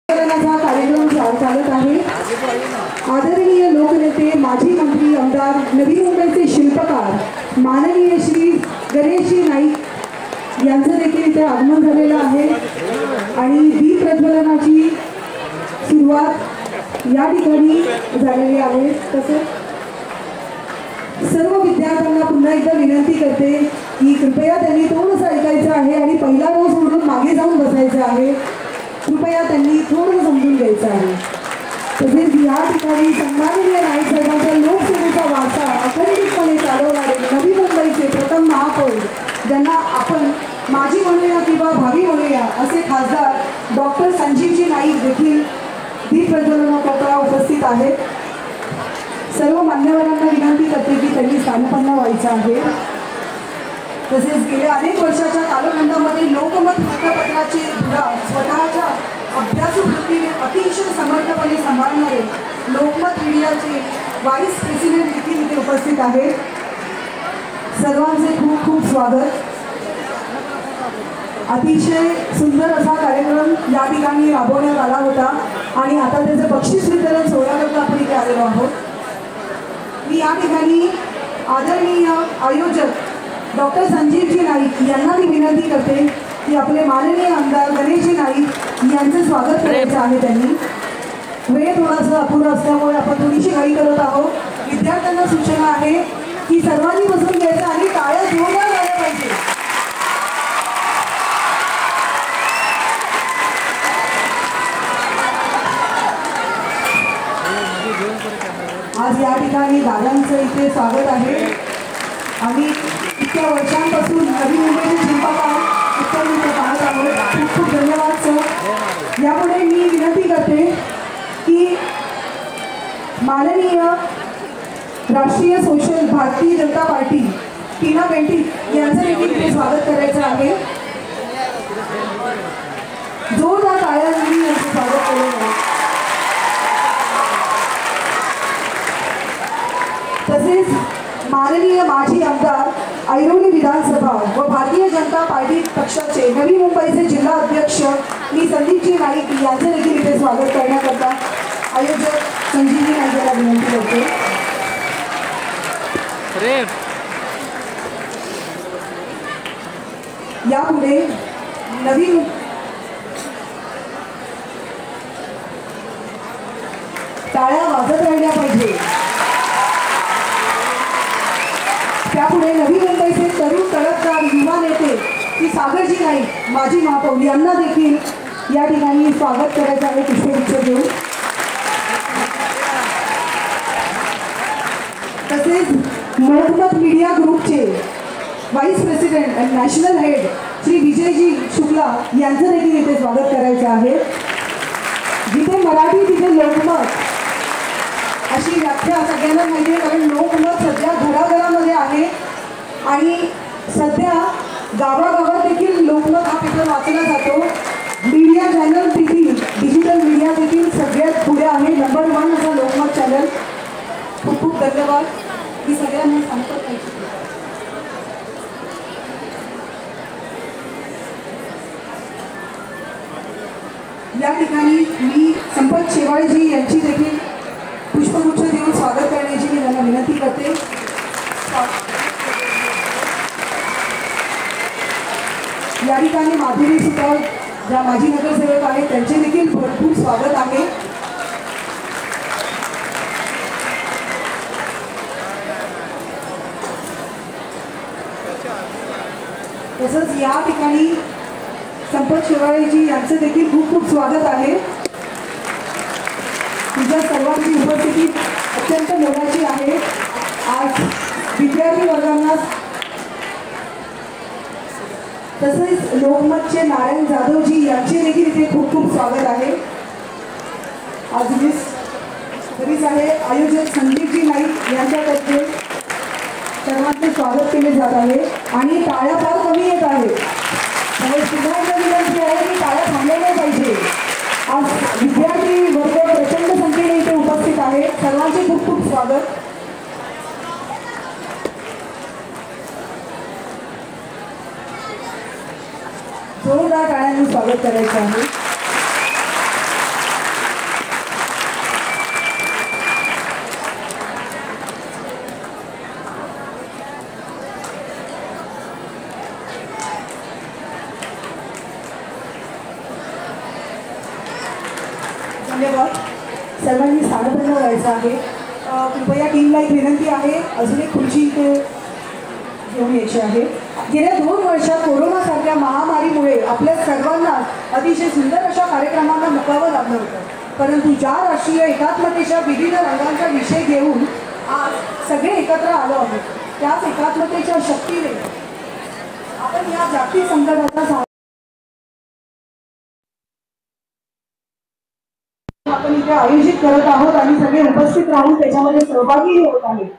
कार्यक्रम चालत आहे। आदरणीय लोकनेते माजी मंत्री आमदार नवी मुंबईचे शिल्पकार माननीय श्री गणेशजी नाईक यांचं देखील इथे आगमन झालेलं आहे आणि दीप प्रज्वलनाची सुरुवात या ठिकाणी झालेली आहे। तसेच सर्व विद्यार्थ्यांना पुन्हा एकदा विनंती करते की कृपया त्यांनी थोडंसं ऐकायचं आहे आणि पहिला रोज सोडून मागे जाऊन बसायचं आहे। कृपया त्यांनी थोडं समजून घ्यायचं आहे। तसेच या ठिकाणी सन्माननीय नाईक साहेबांच्या लोकसेवेचा वारसा अखंडितपणे चालवणारे नवी मुंबईचे प्रथम महापौर, ज्यांना आपण माजी म्हणूया किंवा भावी म्हणूया असे खासदार डॉक्टर संजीवजी नाईक देखील दीप प्रज्वलनाकरता उपस्थित आहेत। सर्व मान्यवरांना विनंती करते की त्यांनी स्थानपन्न व्हायचं आहे। तसेच गेल्या अनेक वर्षाच्या कालखंडामध्ये लोकमत वृत्तपत्राचे धुरा स्वतःच्या अभ्यासू वृत्तीने अतिशय समर्थपणे सांभाळणारे लोकमत मीडियाचे व्हाईस प्रेसिडेंट देखील इथे उपस्थित आहेत। सर्वांचे खूप खूप स्वागत। अतिशय सुंदर असा कार्यक्रम या ठिकाणी राबवण्यात आला होता आणि आता त्याचे बक्षीस वितरण सोहळ्याकरता आपण इथे आलेलो आहोत। मी या ठिकाणी आदरणीय आयोजक डॉक्टर संजीवजी नाईक यांना मी विनंती करते की आपले माननीय आमदार गणेशजी नाईक यांचं स्वागत करायचं आहे। त्यांनी वेळ थोडासा अपुरा असल्यामुळे आपण थोडीशी घाई करत आहोत। विद्यार्थ्यांना सूचना आहे की सर्वांनी बसून घ्यायचं आणि टाळ्या जोरदार झाल्या पाहिजे। आज या ठिकाणी दादांचं इथे स्वागत आहे। आम्ही इतक्या वर्षांपासून नवी मुंबईचे शिल्पकार उत्तम इथे पाहत आहोत। खूप खूप धन्यवाद सर। यापुढे मी विनंती करते की माननीय राष्ट्रीय सोशल भारतीय जनता पार्टी टीना पेंटिक यांचं देखील इथे स्वागत करायचं आहे। जोरदार टाळ्यांनी यांचं स्वागत केलं आहे। तसेच माननीय माजी आमदार ऐरोली विधानसभा व भारतीय जनता पार्टी पक्षाचे नवी मुंबईचे जिल्हा अध्यक्ष मी संदीपजी नाईक यांचे देखील इथे स्वागत करण्याकरता आयोजक संजीवजी नाईक यांना विनंती करते। यापुढे नवी टाळ्या वाजत राहिल्या पाहिजे। त्यापुढे नवी मुंबईचे तरुण तडफदार युवा नेते श्री सागरजी नाईक माजी महापौर यांना देखील या ठिकाणी स्वागत करायचं आहे पुष्पगुच्छ देऊन। तसेच लोकमत मीडिया ग्रुपचे व्हाईस प्रेसिडेंट आणि नॅशनल हेड श्री विजयजी शुक्ला यांचं देखील इथे स्वागत करायचं आहे। जिथे मराठी तिथे लोकमत अशी व्याख्या सगळ्यांना माहिती आहे, कारण लोकमत सध्या घराघरामध्ये आहे आणि सध्या गावागावात देखील लोकमत हा पेपर वाचला जातो। मीडिया चॅनल देखील डिजिटल मीडिया देखील सगळ्यात पुढे आहे। नंबर 1 असा लोकमत चॅनल। खूप खूप धन्यवाद। मी सगळ्यांना सांगतो या ठिकाणी मी संपत शेवाळेजी यांची देखील पुष्पगुच्छ देऊन स्वागत करण्याची मी त्यांना विनंती करते। या ठिकाणी माधुरी सुद्धा ज्या माजी नगरसेवक आहेत त्यांचे देखील भरपूर स्वागत आहे। तसंच या ठिकाणी संपत शेवाळेजी यांचे देखील खूप खूप स्वागत आहे। तुझ्या सर्वांची उपस्थिती अत्यंत मोलाची आहे। आज विद्यार्थी वर्गांना तसेच लोकमतचे नारायण जाधवजी यांचे देखील इथे खूप खूप स्वागत आहे। आज मिस बरीच आहे आयोजक संदीपजी नाईक यांच्यातर्फे सर्वांचे स्वागत केले जात आहे आणि टाळ्या फार कमी येत आहे। पुन्हा एकदा विनंती आहे की टाळ्या थांबल्या पाहिजे। आज विद्यार्थी वर्ग प्रचंड संख्येने इथे उपस्थित आहे। सर्वांचे खूप खूप स्वागत। जोरदार टाळ्यांनी स्वागत करायचं आहे। मान्यवर सर्वांनी स्थानप्रज्ञ व्हायचं आहे. कृपया टीमला एक विनंती आहे, अजून एक खुर्ची इथे घेऊन यायची आहे. गेल्या 2 वर्षात कोरोनासारख्या महामारीमुळे आपल्या सर्वांना अतिशय सुंदर अशा कार्यक्रमांना मुकावं लागलं होतं, परंतु ज्या राष्ट्रीय एकात्मतेच्या विविध रंगांचा विषय घेऊन आज सगळे एकत्र आलो आहोत, त्याच एकात्मतेच्या शक्तीने आपण या जागतिक संकटाचा आपण इथे आयोजित करत आहोत आणि सगळे उपस्थित राहून त्याच्यामध्ये सहभागी होत आहेत.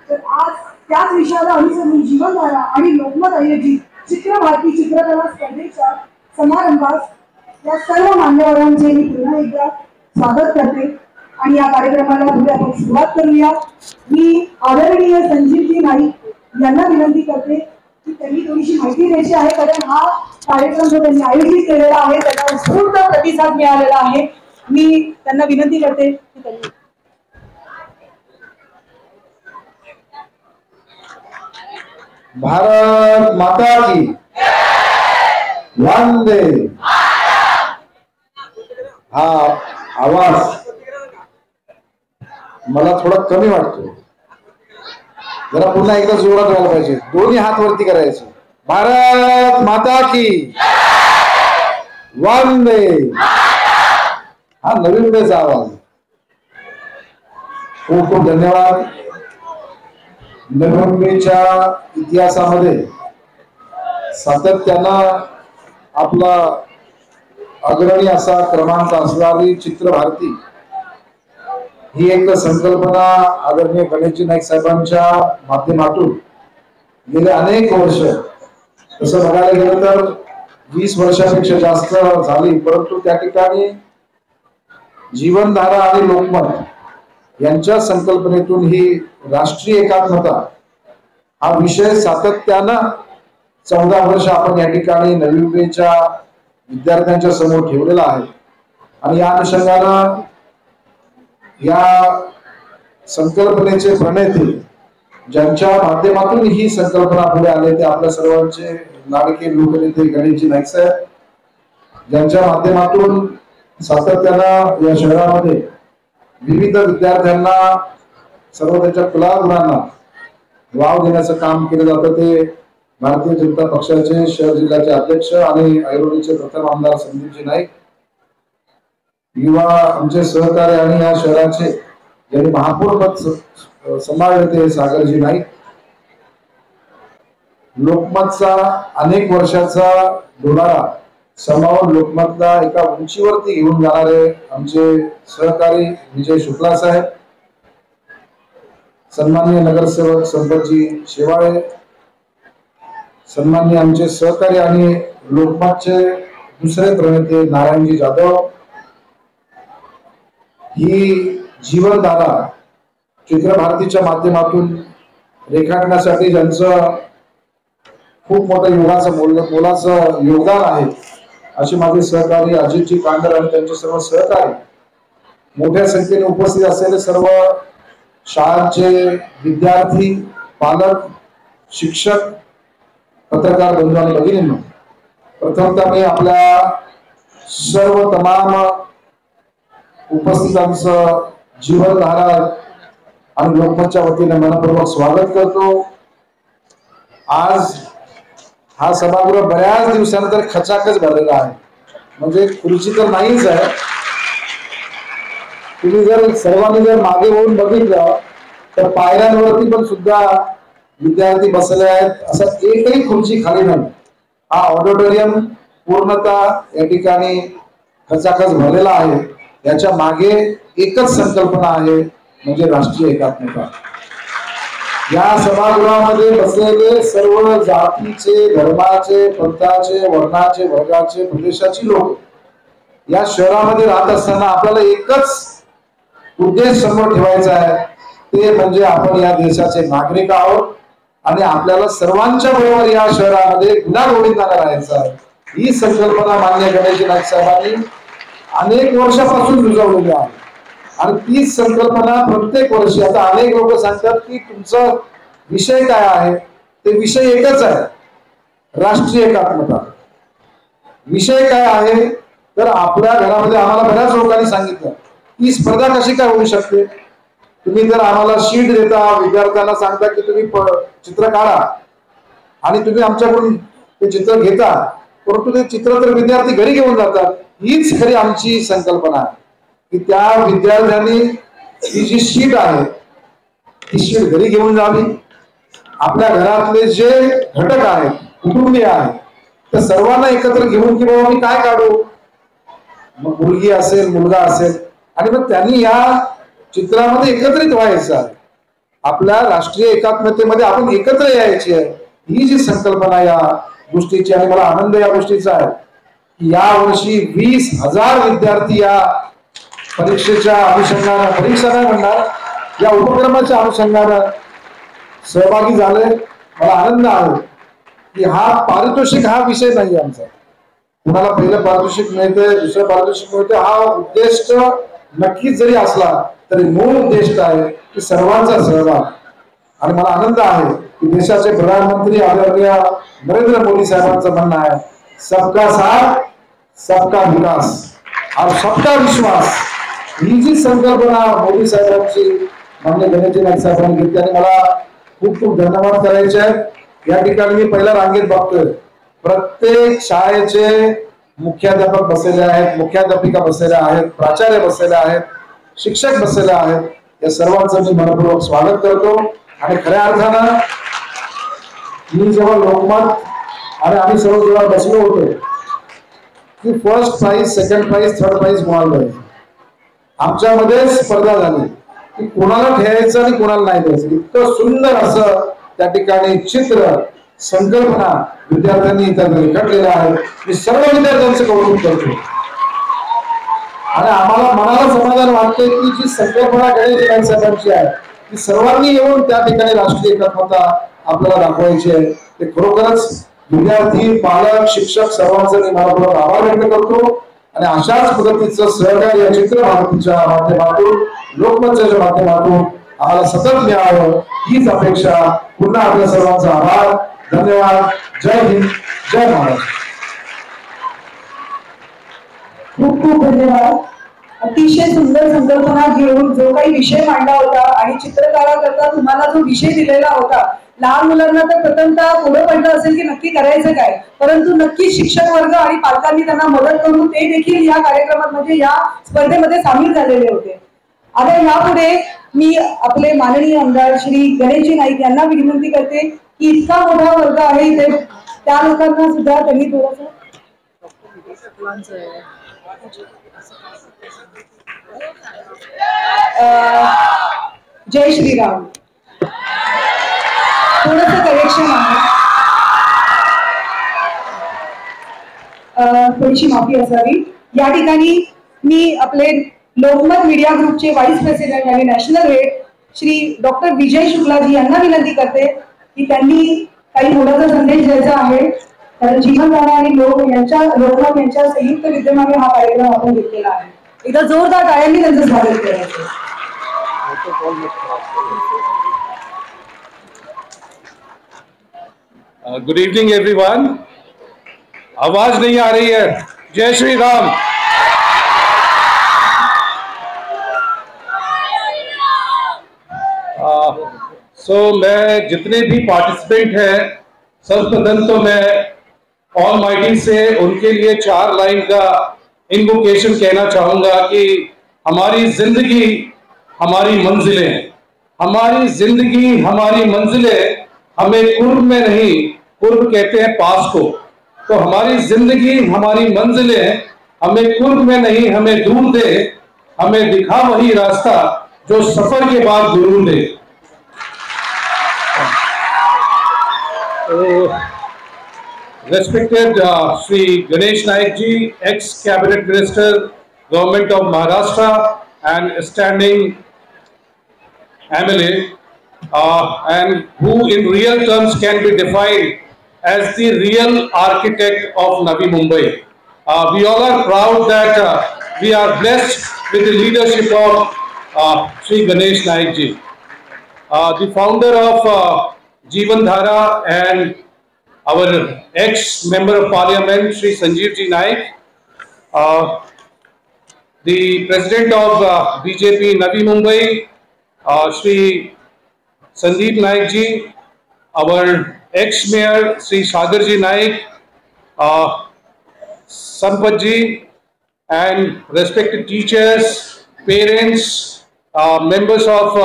तर आज त्याच विषयाला अनुसरून जीवनधारा आणि लोकमत आयोजित चित्र भारती चित्रकला स्पर्धेच्या समारंभात या सर्व मान्यवरांचे मी पुन्हा एकदा स्वागत करते आणि या कार्यक्रमाला पुढे आपण सुरुवात करूया. मी आदरणीय संजीवजी नाईक यांना विनंती करते की त्यांनी थोडीशी माहिती द्यायची आहे, कारण हा कार्यक्रम जो त्यांनी आयोजित केलेला आहे त्याला उत्स्फूर्त प्रतिसाद मिळालेला आहे. मी त्यांना विनंती करते की त्यांनी भारत माता की वंदे. हा आवाज मला थोडा कमी वाटतो, जरा पुन्हा एकदा जोरात व्हायला पाहिजे. दोन्ही हात वरती करायचे. भारत माता की वंदे. हा नवी मुंबईचा आवाज. खूप खूप धन्यवाद. नवी मुंबईच्या इतिहासामध्ये सातत्यानं आपला अग्रणी असा क्रमांक असणारी चित्र भारती ही एक संकल्पना आदरणीय गणेशजी नाईक साहेबांच्या माध्यमातून गेले अनेक वर्ष, तसं बघायला गेलं तर 20 वर्षापेक्षा जास्त झाली, परंतु त्या ठिकाणी जीवनधारा आणि लोकमत यांच्या संकल्पनेतून ही राष्ट्रीय एकात्मता हा विषय सातत्यानं 14 वर्ष आपण या ठिकाणी नवी मुंबईच्या विद्यार्थ्यांच्या समोर ठेवलेला आहे. आणि या अनुषंगानं या संकल्पनेचे प्रणेते ज्यांच्या माध्यमातून ही संकल्पना पुढे आले ते आपल्या सर्वांचे लाडके लोकनेते गणेशजी नाईक साहेब, ज्यांच्या माध्यमातून सातत्यानं या शहरामध्ये विविध विद्यार्थ्यांना सर्व त्यांच्या कलागुणांना वाव देण्याचं काम केलं जातं. ते भारतीय जनता पक्षाचे शहर जिल्ह्याचे अध्यक्ष आणि ऐरोलीचे प्रथम आमदार संदीपजी नाईक, युवा आमचे सहकारी आणि या शहराचे ज्यांनी महापौर पद सांभाळले ते सागरजी नाईक, लोकमतचा अनेक वर्षाचा डोलारा समावून लोकमतला एका उंचीवरती घेऊन जाणारे आमचे सहकारी विजय शुक्ला साहेब, सन्माननीय नगरसेवक संपतजी शेवाळे, सन्माननीय आमचे सहकारी आणि लोकमतचे दुसरे प्रणेते नारायणजी जाधव. ही जीवनधारा चित्र भारतीच्या माध्यमातून रेखाटण्यासाठी ज्यांचं खूप मोठं मोलाचं योगदान आहे असे माझे सहकारी अजितजी कांडर आणि त्यांचे सर्व सहकारी, मोठ्या संख्येने उपस्थित असलेले सर्व शाळांचे विद्यार्थी, पालक, शिक्षक, पत्रकार बंधू आणि भगिनींनो, प्रथमतः मी आपल्या सर्व तमाम उपस्थितांचं जीवनधारा आणि लोकमतच्या वतीने मनपूर्वक स्वागत करतो. आज हा सभागृह बऱ्याच दिवसानंतर खचाखच भरलेला आहे, म्हणजे खुर्ची तर नाहीच आहे. तुम्ही जर सर्वांनी जर मागे होऊन बघितलं तर पायऱ्यांवरती पण सुद्धा विद्यार्थी बसले आहेत, असं एकही खुर्ची खाली नाही. हा ऑडिटोरियम पूर्णतः या ठिकाणी खचाखच भरलेला आहे. याच्या मागे एकच संकल्पना आहे, म्हणजे राष्ट्रीय एकात्मता. या सभागृहामध्ये बसलेले सर्व जातीचे, धर्माचे, पंथाचे, वर्णाचे, वर्गाचे, प्रदेशाची लोक या शहरामध्ये राहत असताना आपल्याला एकच उद्देश समोर ठेवायचा आहे, ते म्हणजे आपण या देशाचे नागरिक आहोत आणि आपल्याला सर्वांच्या बरोबर या शहरामध्ये गुण्यागोविंदाने राहायचं आहे. ही संकल्पना मान्य गणेशजी नाईक साहेबांनी अनेक वर्षापासून रुजवलेली आहे आणि तीच संकल्पना प्रत्येक वर्षी, आता अनेक लोक सांगतात की तुमचा विषय काय आहे, ते विषय एकच आहे, राष्ट्रीय एकात्मता. विषय काय आहे तर आपल्या घरामध्ये आम्हाला बऱ्याच लोकांनी सांगितलं की स्पर्धा कशी काय होऊ शकते. तुम्ही जर आम्हाला शीट देता, विद्यार्थ्यांना सांगता की तुम्ही चित्र काढा आणि तुम्ही आमच्याकडून ते चित्र घेता, परंतु ते चित्र तर विद्यार्थी घरी घेऊन जातात. हीच खरी आमची संकल्पना आहे की त्या विद्यार्थ्यांनी ही जी शीट आहे ती शीट घरी घेऊन जावी. आपल्या घरातले जे घटक आहेत, कुटुंबीय आहेत, तर सर्वांना एकत्र घेऊन की बाबा मी काय काढू, मग मुलगी असेल, मुलगा असेल, आणि मग त्यांनी या चित्रामध्ये एकत्रित व्हायचं आहे. आपल्या राष्ट्रीय एकात्मतेमध्ये आपण एकत्र यायची आहे, ही जी संकल्पना या गोष्टीची. आणि मला आनंद या गोष्टीचा आहे की या वर्षी 20,000 विद्यार्थी या परीक्षेच्या अनुषंगाने, परीक्षा नाही म्हणणार, या उपक्रमाच्या अनुषंगाने सहभागी झाले. मला आनंद आहे की हा पारितोषिक हा विषय नाही आमचा. कुणाला पहिलं पारितोषिक मिळते, दुसरं पारितोषिक मिळते, हा उद्देश नक्कीच जरी असला तरी मूळ उद्देश आहे की सर्वांचा सहभाग. आणि मला आनंद आहे की देशाचे प्रधानमंत्री आदरणीय नरेंद्र मोदी साहेबांचं म्हणणं आहे सबका साथ सबका विकास और सबका विश्वास. ही जी संकल्पना मोदी साहेबांची, माननीय गणेश नाईक साहेबांनी घेतली आणि मला खूप खूप धन्यवाद करायचे आहेत. या ठिकाणी मी पहिल्या रांगेत बघतोय प्रत्येक शाळेचे मुख्याध्यापक बसलेले आहेत, मुख्याध्यापिका बसलेल्या आहेत, प्राचार्य बसलेले आहेत, शिक्षक बसलेले आहेत. या सर्वांचं मी मनपूर्वक स्वागत करतो. आणि खऱ्या अर्थानं मी जेव्हा लोकमत आणि आम्ही सर्व जेव्हा बसलो होतो की first prize, second prize, third prize कोणाला द्यायचं, आमच्यामध्ये स्पर्धा झाली की कोणाला ठेवायचं आणि कोणाला नाही द्यायचं. इतकं सुंदर असं त्या ठिकाणी चित्र, संकल्पना विद्यार्थ्यांनी इथं रेखाटलेलं आहे. मी सर्व विद्यार्थ्यांचं कौतुक करतो. आणि आम्हाला मनाला समाधान वाटते की जी संकल्पना गणेश नाईक साहेबांची आहे ती सर्वांनी येऊन त्या ठिकाणी राष्ट्रीय एकात्मता आपल्याला दाखवायची आहे. ते खरोखरच विद्यार्थी, पालक, शिक्षक सर्वांचा मी मनापूर्वक आभार व्यक्त करतो. आणि अशाच पद्धतीचं सहकार्य या चित्र भारतीच्या माध्यमातून, लोकमतच्या माध्यमातून आम्हाला सतत मिळावं हीच अपेक्षा. पुन्हा आपल्या सर्वांचा आभार, धन्यवाद. जय हिंद, जय महाराष्ट्र. खूप खूप धन्यवाद. अतिशय सुंदर संकल्पना घेऊन जो काही विषय मांडला होता आणि चित्रकाराकरता तुम्हाला जो विषय दिलेला होता, लहान मुलांना तर प्रथमतः पुढे पडलं असेल की नक्की करायचं काय, परंतु नक्की शिक्षक वर्ग आणि पालकांनी त्यांना मदत करून ते देखील या कार्यक्रमात म्हणजे या स्पर्धेमध्ये सामील झालेले होते. आता यापुढे मी आपले माननीय आमदार श्री गणेशजी नाईक यांना विनंती करते की इतका मोठा वर्ग आहे इथे, त्या लोकांना सुद्धा त्यांनी थोडंसं जय श्रीराम थोडंसं करेक्शन आहे, थोडीशी माफी असावी. या ठिकाणी मी आपले लोकमत मीडिया ग्रुपचे व्हाईस प्रेसिडेंट आणि नॅशनल हेड श्री डॉक्टर विजय शुक्लाजी यांना विनंती करते की त्यांनी काही मोलाचा संदेश द्यायचा आहे. कारण जीवनधारा आणि लोकमत यांच्या संयुक्त विद्यमाने हा कार्यक्रम आपण घेतलेला आहे. एकदा जोरदार टाळ्यांनी त्यांचं स्वागत करायचं. Good evening everyone. आवाज नहीं आ रही है? जय श्री राम. मैं जितने भी पार्टिसिपेंट हैं, सर्वप्रथम तो मैं ऑलमाइटी से उनके लिए 4 लाइन का इन्वोकेशन कहना चाहूंगा कि हमारी जिंदगी हमारी मंजिलें, हमारी जिंदगी हमारी मंजिलें, हमें कुर्ब में नहीं, कुर्ब कहते हैं पास को, तो हमारी जिंदगी हमारी मंजिलें हमें कुर्ब में नहीं हमें दूर दे, हमें दिखा वही रास्ता जो सफर के बाद गुरूर दे. Respected Sri Ganesh Naik ji, ex-cabinet minister, government of Maharashtra and standing MLA, and who in real terms can be defined as the real architect of Navi Mumbai. We all are proud that we are blessed with the leadership of Sri Ganesh Naik ji, the founder of Jeevandhara, and our ex-member of parliament Sri Sanjeev ji Naik, The president of BJP Navi Mumbai, Shri Sandeep Naik ji, our ex-mayor Shri Sagar ji Naik, Sampat ji, and respected teachers, parents, members of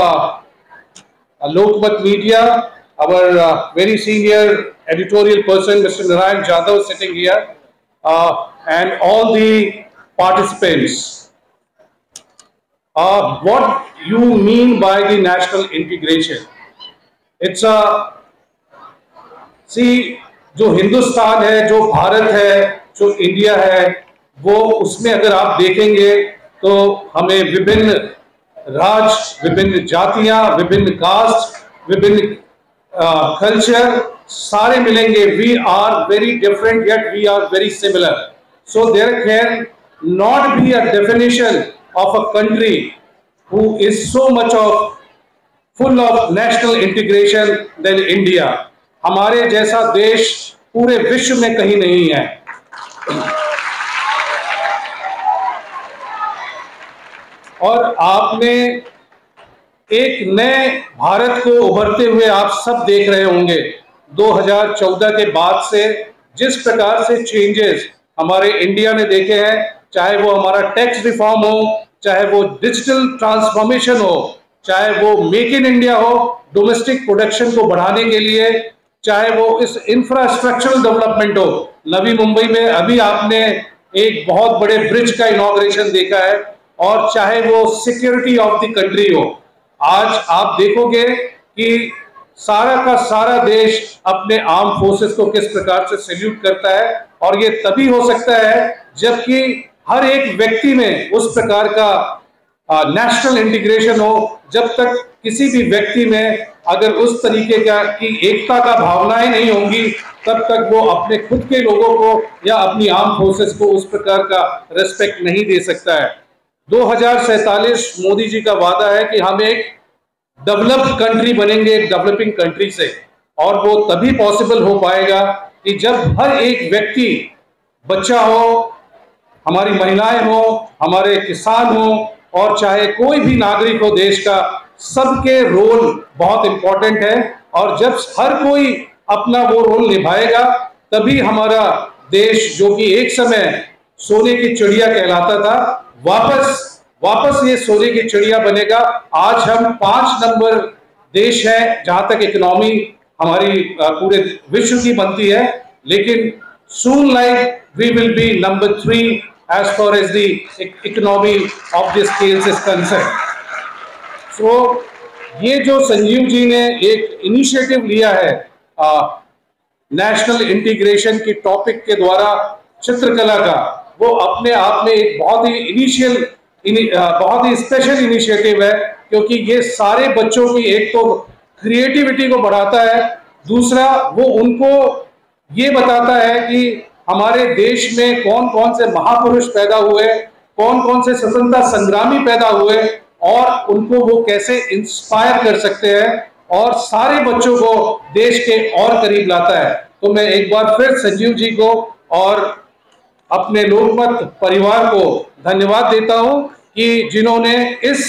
Lokmat Media, our very senior editorial person, Mr. Narayan Jadhav, sitting here, and all the participants. What you mean by the national integration? It's a जो हिंदुस्तान है, जो भारत है, जो India है, वो उसमें अगर आप देखेंगे तो हमें विभिन्न राज्य, विभिन्न जातियां, विभिन्न कास्ट, विभिन्न कल्चर सारे मिलेंगे. We are very different yet we are very similar. So there can not be a definition of a country who is so much of full of national integration than India. हमारे जैसा देश पूरे विश्व में कहीं नहीं है. और आपने एक नए भारत को उभरते हुए आप सब देख रहे होंगे. 2014 के बाद से जिस प्रकार से चेंजेस हमारे इंडिया ने देखे हैं, चाहे वो हमारा टैक्स रिफॉर्म हो, चाहे वो डिजिटल ट्रांसफॉर्मेशन हो, चाहे वो मेक इन इंडिया हो, डोमेस्टिक प्रोडक्शन को बढ़ाने के लिए, चाहे वो इस इंफ्रास्ट्रक्चरल डेवलपमेंट हो. नवी मुंबई में अभी आपने एक बहुत बड़े ब्रिज का इनॉग्रेशन देखा है, और चाहे वो सिक्योरिटी ऑफ द कंट्री हो. आज आप देखोगे कि सारा का सारा देश अपने आर्म फोर्सेस को किस प्रकार से सैल्यूट करता है, और ये तभी हो सकता है जबकि हर एक व्यक्ति में उस प्रकार का नेशनल इंटीग्रेशन हो. जब तक किसी भी व्यक्ति में अगर उस तरीके की एकता का भावनाएं नहीं होंगी, तब तक वो अपने खुद के लोगों को या अपनी आर्म फोर्सेस को उस प्रकार का रेस्पेक्ट नहीं दे सकता है. 2047 मोदी जी का वादा है कि हम एक डेवलप्ड कंट्री बनेंगे, एक डेवलपिंग कंट्री से, और वो तभी पॉसिबल हो पाएगा कि जब हर एक व्यक्ति, बच्चा हो, हमारी महिलाएं हो, हमारे किसान हो, और चाहे कोई भी नागरिक हो देश का, सबके रोल बहुत इंपॉर्टेंट है. और जब हर कोई अपना वो रोल निभाएगा, तभी हमारा देश, जो कि एक समय सोने की चिड़िया कहलाता था, वापस ये सोने की चिड़िया बनेगा. आज हम 5 नंबर देश है जहां तक इकोनॉमी हमारी पूरे विश्व की बनती है, लेकिन soon like we will be number 3 as far as the economy of this scales is concerned. So ये जो संजीव जी ने एक इनिशिएटिव लिया है नेशनल इंटीग्रेशन की टॉपिक के द्वारा चित्रकला का, वो अपने आप में एक बहुत ही स्पेशल इनिशिएटिव है, क्योंकि ये सारे बच्चों की एक तो क्रिएटिविटी को बढ़ाता है, दूसरा वो उनको ये बताता है कि हमारे देश में कौन कौन से महापुरुष पैदा हुए, कौन कौन से स्वतंत्रता संग्रामी पैदा हुए, और उनको वो कैसे इंस्पायर कर सकते हैं, और सारे बच्चों को देश के और करीब लाता है. तो मैं एक बार फिर संजीव जी को और अपने लोकमत परिवार को धन्यवाद देता हूं कि जिन्होंने इस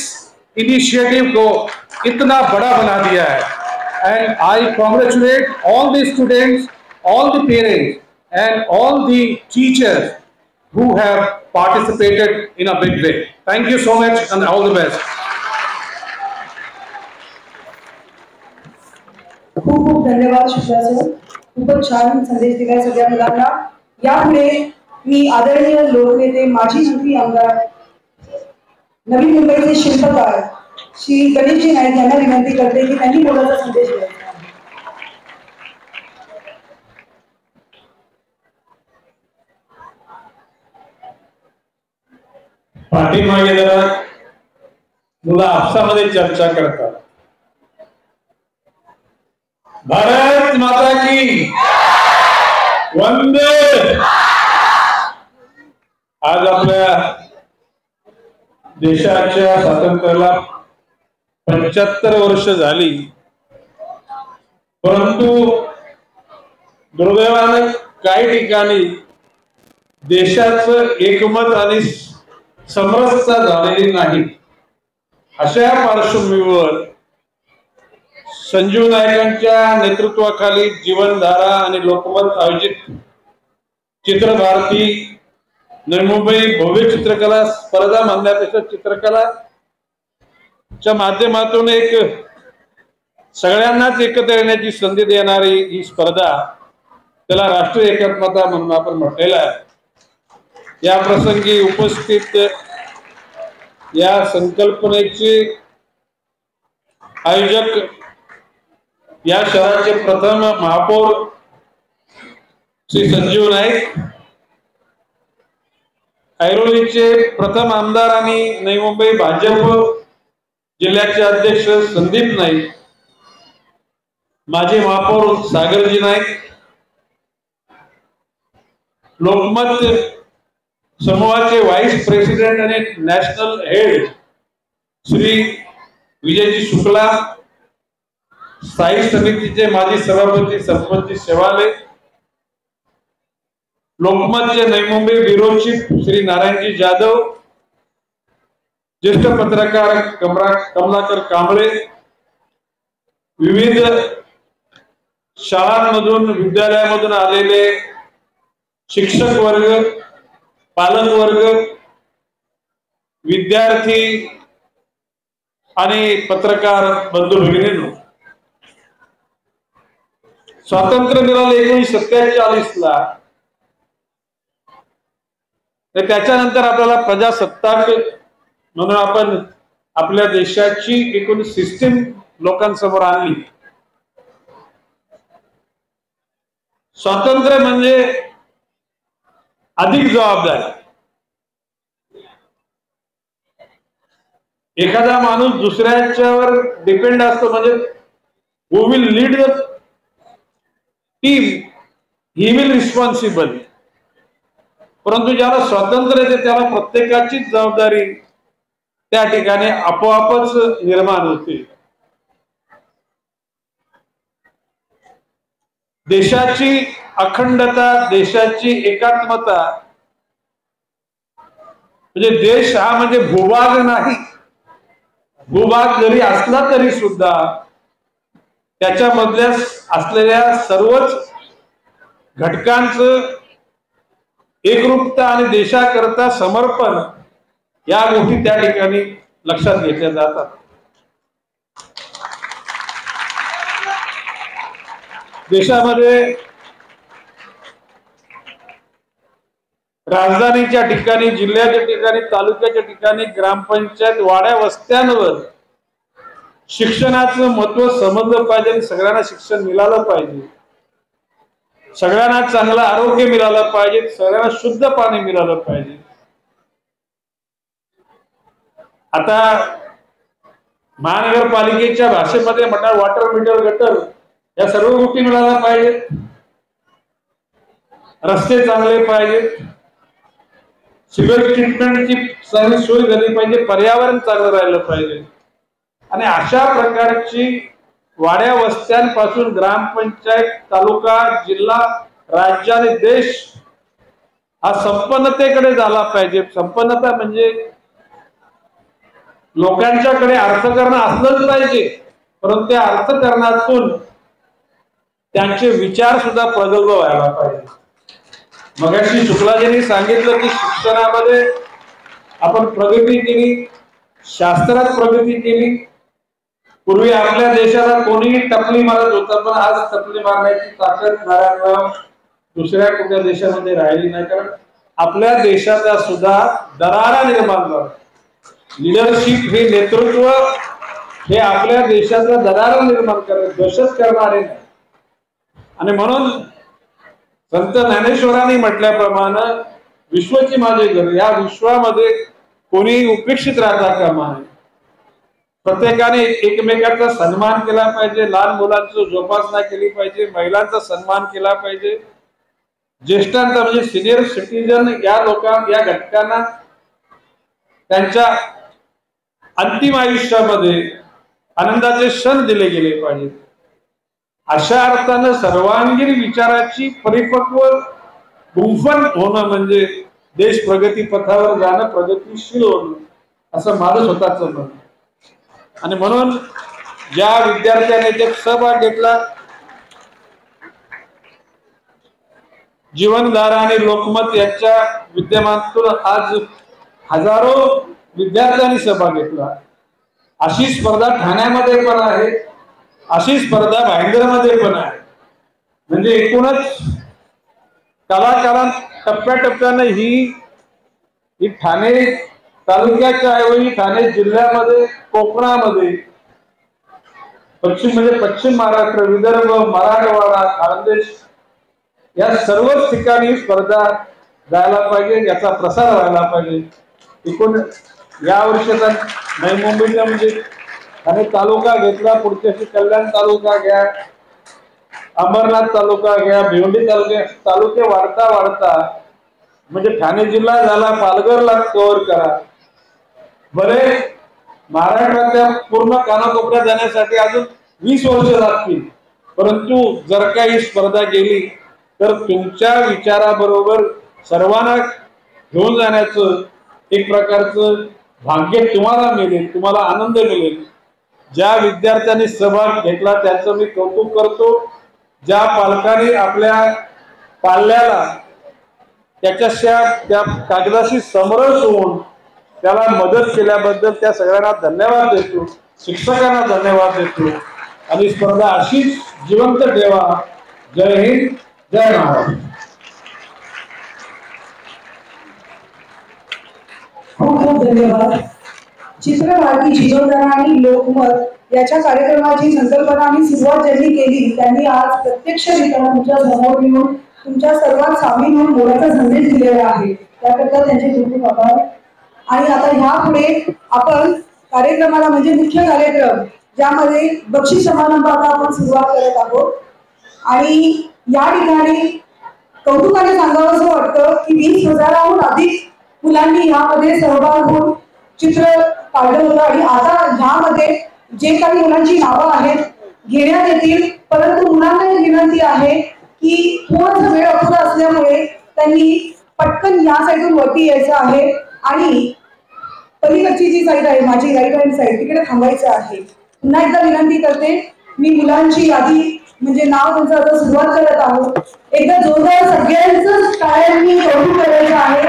इनिशिएटिव को इतना बड़ा बना दिया है. And I congratulate all the students, all the parents and all the teachers who have participated in a big way. Thank you so much and all the best. खूप खूप धन्यवाद शुक्ला सर. खूपच छान संदेश दिलाय सगळ्या मुलांना. यापुढे मी आदरणीय लोकनेते, माजी मंत्री आमदार, नवी मुंबईचे शिल्पकार श्री गणेशजी नाईक यांना विनंती करते की त्यांनी बोलायचा संदेश द्यावा. पाठीमागे जरा मुलं आपसामध्ये चर्चा करतात. भारत माता की वंदे. आज आपल्या देशाच्या स्वातंत्र्याला 75 वर्ष झाली, परंतु दुर्दैवाने काही ठिकाणी देशाचं एकमत आणि समरसता झालेली नाही. अशा पार्श्वभूमीवर संजीव नायकांच्या नेतृत्वाखाली जीवनधारा आणि लोकमत आयोजित चित्रभारती नवी मुंबई भव्य चित्रकला स्पर्धा म्हणण्यापेक्षा चित्रकलाच्या माध्यमातून एक सगळ्यांनाच एकत्र येण्याची संधी देणारी ही स्पर्धा, त्याला राष्ट्रीय एकात्मता म्हणून आपण म्हटलेलं आहे. या प्रसंगी उपस्थित या संकल्पनेचे आयोजक या शहराचे प्रथम महापौर श्री संजीव नाईक, ऐरोलीचे प्रथम आमदार आणि नवी मुंबई भाजप जिल्ह्याचे अध्यक्ष संदीप नाईक, माजी महापौर सागरजी नाईक, लोकमत समूहाचे व्हाईस प्रेसिडेंट आणि नॅशनल हेड श्री विजयजी शुक्ला, स्थायी समितीचे माजी सभापती सरपंच शेवाले, लोकमतचे नवी मुंबई ब्युरो चीफ श्री नारायणजी जाधव, ज्येष्ठ पत्रकार कमलाकर कांबळे, विविध शाळांमधून विद्यालयामधून आलेले शिक्षक वर्ग, पालक वर्ग, विद्यार्थी आणि पत्रकार बंधू भगिनींनो, स्वातंत्र्य मिळालं 1947 ला, तर त्याच्यानंतर आपल्याला प्रजासत्ताक म्हणून आपण आपल्या देशाची एकूण सिस्टीम लोकांसमोर आणली. स्वातंत्र्य म्हणजे अधिक जबाबदारी. एखादा माणूस दुसऱ्याच्यावर डिपेंड असतो, म्हणजे who will lead the team he will responsible. परंतु ज्याला स्वातंत्र्य येते त्याला प्रत्येकाची जबाबदारी त्या ठिकाणी आपोआपच निर्माण होते. देशाची अखंडता, देशाची एकात्मता, म्हणजे देश हा म्हणजे भूभाग नाही. भूभाग जरी असला तरी सुद्धा त्याच्यामधल्या असलेल्या सर्वच घटकांचं एकरूपता आणि देशाकरता समर्पण या गोष्टी त्या ठिकाणी लक्षात घेतल्या जातात. देशामध्ये राजधानीच्या ठिकाणी, जिल्ह्याच्या ठिकाणी, तालुक्याच्या ठिकाणी, ग्रामपंचायत, वाड्या वस्त्यांवर शिक्षणाचं महत्व समजलं पाहिजे. सगळ्यांना शिक्षण मिळालं पाहिजे, सगळ्यांना चांगलं आरोग्य मिळालं पाहिजे, सगळ्यांना शुद्ध पाणी मिळालं पाहिजे. आता महानगरपालिकेच्या भाषेमध्ये म्हणतात वॉटर मीटर, गटर, या सर्व गोष्टी मिळायला पाहिजेत. रस्ते चांगले पाहिजेत, सिवेज ट्रीटमेंटची चांगली सोय झाली पाहिजे, पर्यावरण चांगलं राहिलं पाहिजे. आणि अशा प्रकारची वाड्या वस्त्यांपासून ग्रामपंचायत, तालुका, जिल्हा, राज्य आणि देश हा संपन्नतेकडे झाला पाहिजे. संपन्नता म्हणजे लोकांच्याकडे अर्थकारण असलंच पाहिजे, परंतु त्या अर्थकारणातून त्यांचे विचार सुद्धा प्रगल्भ व्हायला पाहिजे. मगाशी शुक्लाजींनी सांगितलं की शिक्षणामध्ये आपण प्रगती केली, शास्त्रात प्रगती केली. पूर्वी आपल्या देशाला कोणीही टपली मारत होतं, पण आज टपली मारण्याची ताकद दुसऱ्या कुठल्या देशामध्ये राहिली नाही. कारण आपल्या देशाचा सुद्धा दरारा निर्माण झाला. लिडरशिप हे नेतृत्व हे आपल्या देशाचा दरारा निर्माण करत, दहशत करणारे नाही. आणि म्हणून संत ज्ञानेश्वरांनी म्हटल्याप्रमाणे विश्वची माझे घर, या विश्वामध्ये कोणी उपेक्षित राहता कामा नये. प्रत्येकाने एकमेकांचा सन्मान केला पाहिजे, लहान मुलांची जोपासना केली पाहिजे, महिलांचा सन्मान केला पाहिजे, ज्येष्ठांचा म्हणजे सिनियर सिटीजन या लोकांना, या घटकांना त्यांच्या अंतिम आयुष्यामध्ये आनंदाचे क्षण दिले गेले पाहिजेत. अशा अर्थानं सर्वांगीण विचाराची परिपक्व गुंफन होणं म्हणजे देश प्रगती पथावर जाणं, प्रगतीशील होणं, असं माझं स्वतःच म्हणणं. आणि म्हणून ज्या विद्यार्थ्याने जे सहभाग घेतला, जीवनधारा आणि लोकमत यांच्या विद्यमानातून आज हजारो विद्यार्थ्यांनी सहभाग घेतला. अशी स्पर्धा ठाण्यामध्ये पण आहे, अशी स्पर्धा भाईंदरमध्ये पण आहे. म्हणजे एकूणच कलाकारां टप्प्याटप्प्याने ही ठाणे तालुक्याच्या ऐवजी ठाणे जिल्ह्यामध्ये, कोकणामध्ये, पश्चिम महाराष्ट्र, विदर्भ, मराठवाडा, खानदेश या सर्वच ठिकाणी ही स्पर्धा जायला पाहिजे, याचा प्रसार व्हायला पाहिजे. एकूण या वर्षाचा नवी मुंबईचा म्हणजे ठाणे तालुका घेतला, पुढच्या कल्याण तालुका घ्या, अंबरनाथ तालुका घ्या, भिवंडी तालुके वाढता म्हणजे ठाणे जिल्हा झाला, पालघरला कव्हर करा. बरे महाराष्ट्राच्या पूर्ण कानाकोपऱ्यात जाण्यासाठी अजून 20 वर्ष लागतील, परंतु जर का ही स्पर्धा गेली तर तुमच्या विचाराबरोबर सर्वांना घेऊन जाण्याचं एक प्रकारचं भाग्य तुम्हाला मिळेल, तुम्हाला आनंद मिळेल. ज्या विद्यार्थ्यांनी सहभाग घेतला त्याचं मी कौतुक करतो. ज्या पालकांनी आपल्या पाल्याला त्या कागदाशी समरस होऊन त्याला मदत केल्याबद्दल त्या सगळ्यांना धन्यवाद देतो, शिक्षकांना धन्यवाद देतो. आणि स्पर्धा अशीच जिवंत ठेवा. जय हिंद, जय महाराष्ट्र. खूप खूप धन्यवाद. चित्रभारती जीवनधारा आणि लोकमत याच्या कार्यक्रमाची संकल्पना आणि सुरुवात ज्यांनी केली त्यांनी आज प्रत्यक्षरित्या तुमच्या समोर येऊन तुमच्या सर्वात सामील होऊन मोलाचा संदेश दिलेला आहे. त्याकरता त्यांचे खूप खूप आभार. आणि आता ह्यापुढे आपण कार्यक्रमाला म्हणजे मुख्य कार्यक्रम ज्यामध्ये बक्षीस समारंभाला आपण सुरुवात करत आहोत. आणि या ठिकाणी कौतुकाने सांगावं असं वाटतं की 20,000हून अधिक मुलांनी यामध्ये सहभाग होऊन चित्र काढलं होतं. आणि आता ह्यामध्ये जे काही मुलांची नावं आहेत घेण्यात येतील, परंतु मुलांना एक विनंती आहे की थोडासा वेळ अपुरा असल्यामुळे त्यांनी पटकन या साईडून वरती यायचं आहे आणि पलीकडची जी साईड आहे माझी राईट हँड साईड तिकडे थांबायचं आहे. पुन्हा एकदा विनंती करते, मी मुलांची यादी म्हणजे नाव त्यांचं आता सुरुवात करत आहोत. एकदा जोरदार सगळ्यांचं टाळ्यांनी कौतुक करायचं आहे,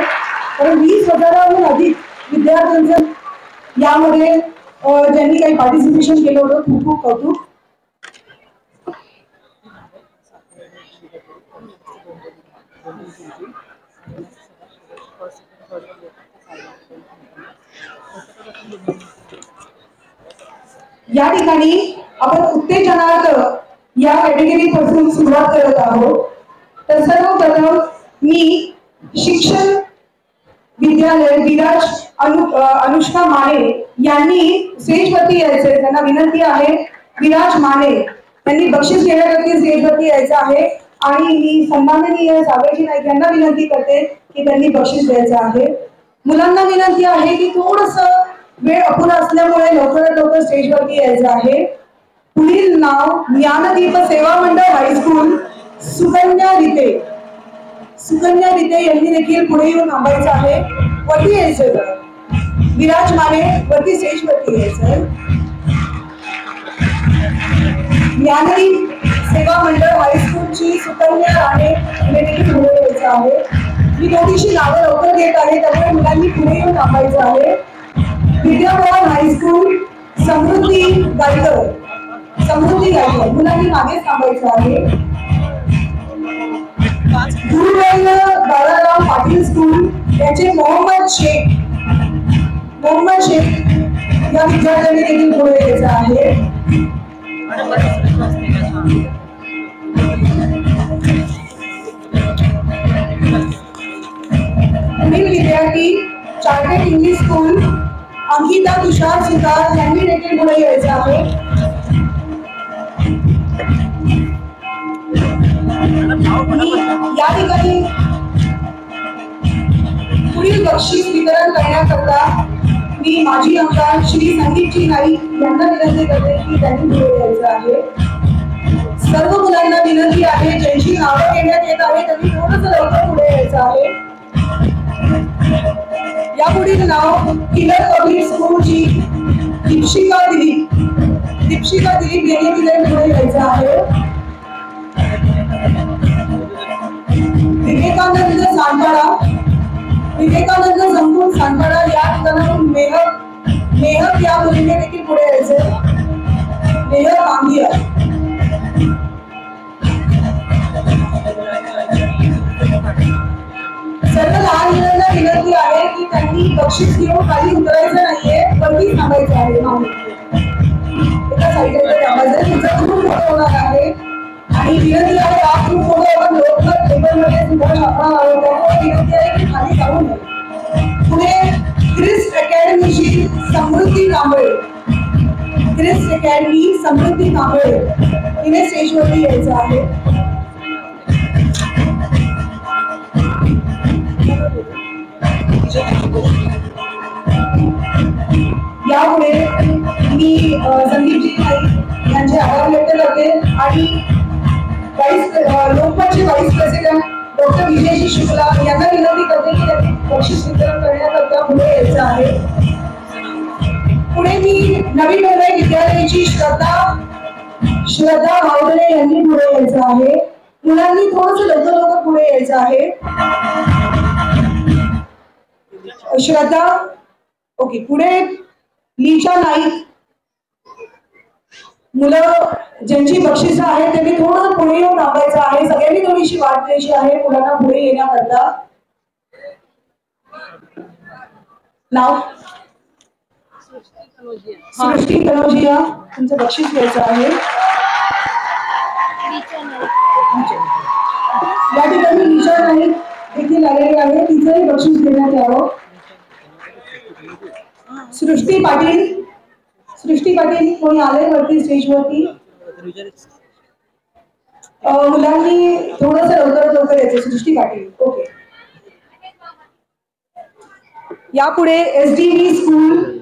कारण 20,000हून अधिक विद्यार्थ्यांचं यामध्ये ज्यांनी काही पार्टिसिपेशन केलं होतं खूप खूप कौतुक. या ठिकाणी आपण उत्तेजनार्थ या कॅटेगरी पासून सुरुवात करत आहोत. तर सर्वप्रथम मी शिक्षण विद्यालय विराज अनुष्का माने यांनी स्टेजवरती यायचे. त्यांना विनंती आहे, विराज माने यांनी बक्षीस घेण्यासाठी स्टेजवरती यायचं आहे. आणि मी सन्माननीय सागरजी नाईक यांना विनंती करते की त्यांनी बक्षीस द्यायचं आहे. मुलांना विनंती आहे की थोडंसं वेळ अपुरा असल्यामुळे लवकरात लवकर स्टेजवरती यायचं आहे. पुढील नाव ज्ञानदीप सेवा मंडळ हायस्कूल सुकन्या रिते. सुकन्या रिते यांनी देखील पुढे येऊन थांबायचं आहे. वरती यायचं तर विराज माने वरती स्टेजवरती यायचं. ज्ञानदीप सेवा मंडळ हायस्कूलची सुकन्या राणे यांनी देखील पुढे यायचं आहे. मी थोडीशी नावं लवकर घेत आहे त्यामुळे मुलांनी पुढे येऊन थांबायचं आहे. विद्याभवन हायस्कूल समृद्धी गायकर मुलांनी मागे थांबायचं आहे. गुरुवेल बाळाराव पाटील स्कूल याचे मोहम्मद शेख या विद्यार्थ्यांनी देखील पुढे यायचं आहे. पुढील विद्यार्थी चार्टेड इंग्लिश स्कूल अंकिता तुषार सुतार यांनी देखील पुढे यायचं आहे. या ठिकाणी पुढील बक्षीस वितरण करण्याकरता मी माजी आमदार श्री संदीपजी नाईक यांना विनंती करते की त्यांनी पुढे यायचं आहे. सर्व मुलांना विनंती आहे ज्यांची नावं घेण्यात येत आहे त्यांनी थोडंसं लवकर पुढे यायचं आहे. यापुढील नाव किलर पब्लिक स्कूलची दीपशिका दिलीप यांनी तिला पुढे यायचं आहे. विवेकानंद संकुल सांडपाडा या ठिकाणाहून मेहक या मुलीने देखील पुढे यायचे. मेहक आंबिया. सर्व लहान मुलांना विनंती आहे की त्यांनी बक्षीस घेऊन खाली उतरायचं नाहीये, वरती थांबायचं आहे. एका साईडला थांबायचं. तुमचा ग्रुप मोठा होणार आहे आणि विनंती आहे हा ग्रुप मोठा आपण लवकर टेबलमध्ये सुद्धा छापणार आहोत. त्यामुळे विनंती आहे की खाली जाऊ नये. पुढे क्रिस्ट अकॅडमीची समृद्धी कांबळे. क्रिस्ट अकॅडमी समृद्धी कांबळे तिने स्टेजवरती यायचं आहे. यामुळे मी संदीपजी नाईक यांचे आभार व्यक्त करते आणि लोकपालचे vice president doctor Vijayji Shukla यांना विनंती करते की त्यांनी बक्षीस वितरण करण्याकरता पुढे यायचं आहे. पुढे मी नवी मुंबई विद्यालयाची श्रद्धा भावडे यांनी पुढे यायचं आहे. मुलांनी थोडंसं लवकर पुढे यायचं आहे. श्रद्धा ओके. पुढे लीचा नाईक. मुलं ज्यांची बक्षिसं आहेत त्यांनी थोडं पुढे येऊन थांबायचं आहे. सगळ्यांनी थोडीशी वाट द्यायची आहे मुलांना पुढे येण्याकरता. नाव सृष्टी कनोजिया. तुमचं बक्षीस घ्यायचं आहे. या ठिकाणी लीचा नाईक देखील आलेली आहे. तिचंही बक्षीस देण्यात यावं. सृष्टी पाटील कोणी आले वरती स्टेजवरती. मुलांनी थोडंसं लवकर यायचं. सृष्टी पाटील ओके. यापुढे SDV स्कूल